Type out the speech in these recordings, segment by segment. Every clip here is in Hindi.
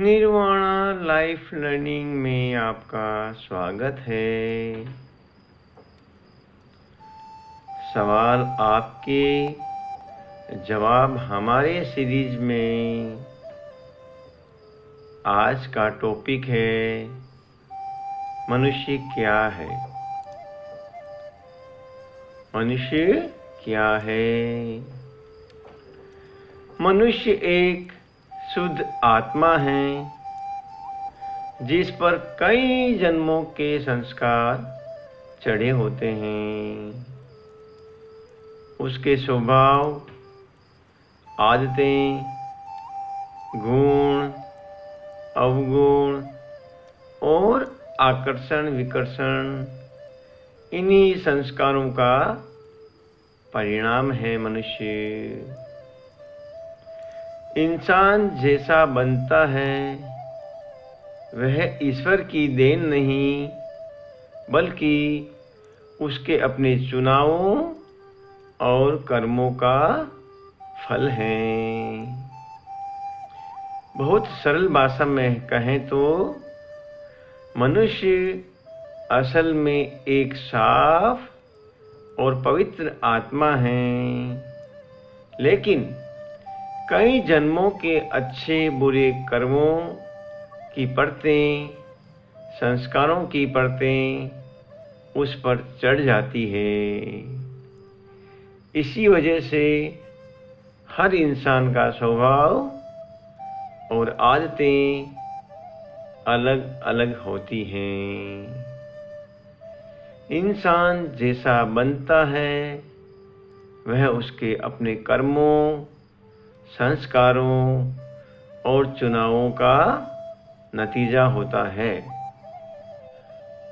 निर्वाणा लाइफ लर्निंग में आपका स्वागत है। सवाल आपके, जवाब हमारे सीरीज में आज का टॉपिक है मनुष्य क्या है। मनुष्य क्या है? मनुष्य एक शुद्ध आत्मा है जिस पर कई जन्मों के संस्कार चढ़े होते हैं। उसके स्वभाव, आदतें, गुण, अवगुण और आकर्षण विकर्षण इन्हीं संस्कारों का परिणाम है मनुष्य। इंसान जैसा बनता है वह ईश्वर की देन नहीं बल्कि उसके अपने चुनावों और कर्मों का फल है। बहुत सरल भाषा में कहें तो मनुष्य असल में एक साफ और पवित्र आत्मा है, लेकिन कई जन्मों के अच्छे बुरे कर्मों की परतें, संस्कारों की परतें उस पर चढ़ जाती है। इसी वजह से हर इंसान का स्वभाव और आदतें अलग अलग होती हैं। इंसान जैसा बनता है वह उसके अपने कर्मों, संस्कारों और चुनावों का नतीजा होता है,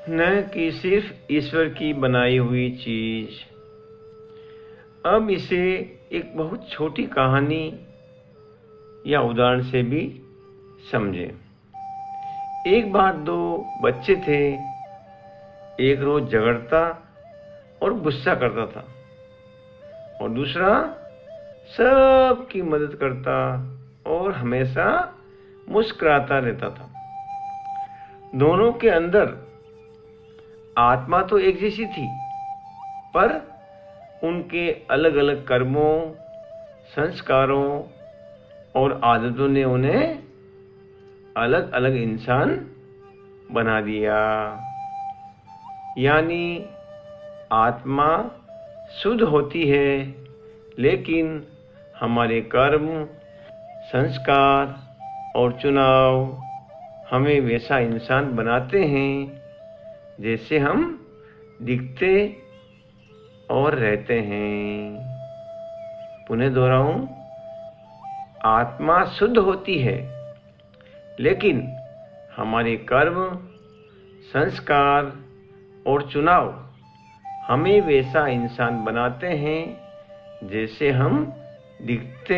न कि सिर्फ ईश्वर की बनाई हुई चीज। अब इसे एक बहुत छोटी कहानी या उदाहरण से भी समझें। एक बार दो बच्चे थे। एक रोज झगड़ता और गुस्सा करता था और दूसरा सबकी मदद करता और हमेशा मुस्कुराता रहता था। दोनों के अंदर आत्मा तो एक जैसी थी, पर उनके अलग अलग कर्मों, संस्कारों और आदतों ने उन्हें अलग अलग इंसान बना दिया। यानी आत्मा शुद्ध होती है, लेकिन हमारे कर्म, संस्कार और चुनाव हमें वैसा इंसान बनाते हैं जैसे हम दिखते और रहते हैं। पुनः दोहराऊं, आत्मा शुद्ध होती है, लेकिन हमारे कर्म, संस्कार और चुनाव हमें वैसा इंसान बनाते हैं जैसे हम दिखते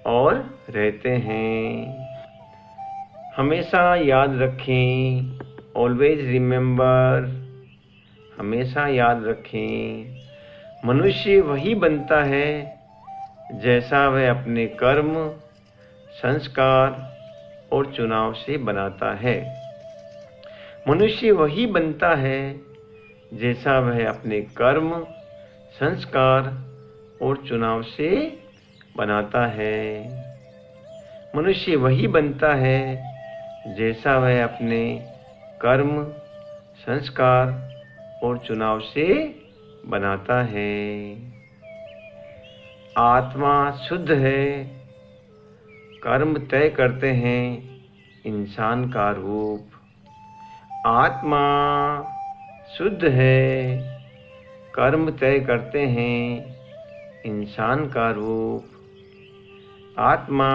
और रहते हैं। हमेशा याद रखें, ऑलवेज रिमेंबर, हमेशा याद रखें, मनुष्य वही बनता है जैसा वह अपने कर्म, संस्कार और चुनाव से बनाता है। मनुष्य वही बनता है जैसा वह अपने कर्म, संस्कार और चुनाव से बनाता है। मनुष्य वही बनता है जैसा वह अपने कर्म, संस्कार और चुनाव से बनाता है। आत्मा शुद्ध है, कर्म तय करते हैं इंसान का रूप। आत्मा शुद्ध है, कर्म तय करते हैं इंसान का रूप। आत्मा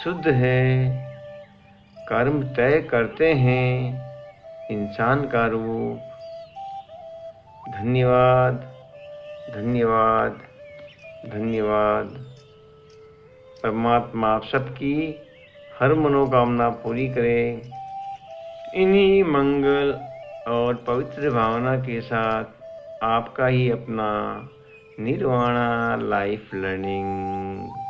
शुद्ध है, कर्म तय करते हैं इंसान का रूप। धन्यवाद, धन्यवाद, धन्यवाद। परमात्मा आप सबकी हर मनोकामना पूरी करे। इन्हीं मंगल और पवित्र भावना के साथ आपका ही अपना निर्वाणा लाइफ लर्निंग।